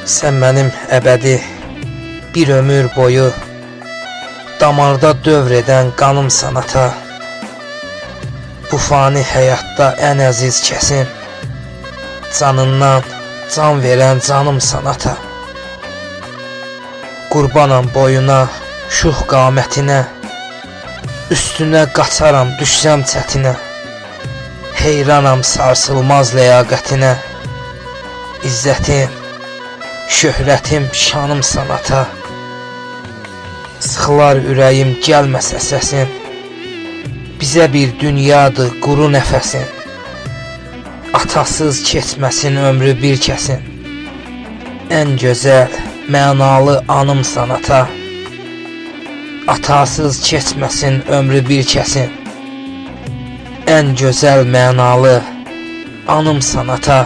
Sən mənim əbədi bir ömür boyu damarda dövr edən qanımsan ata. Bu fani həyatda ən əziz kəsin, canından can verən canımsan ata. Qurbanam boyuna, şux qamətinə, üstünə qaçaram düşsəm çətinə. Heyranam sarsılmaz ləyaqətinə, İzzətim, şöhrətim, şanımsan ata. Sıxılar ürəyim gəlməsə səsin, bizə bir dünyadır quru nəfəsin. Atasız keçməsin ömrü bir kəsin, ən gözəl, mənalı anımsan ata. Atasız keçməsin ömrü bir kəsin, ən gözəl, mənalı anımsan ata.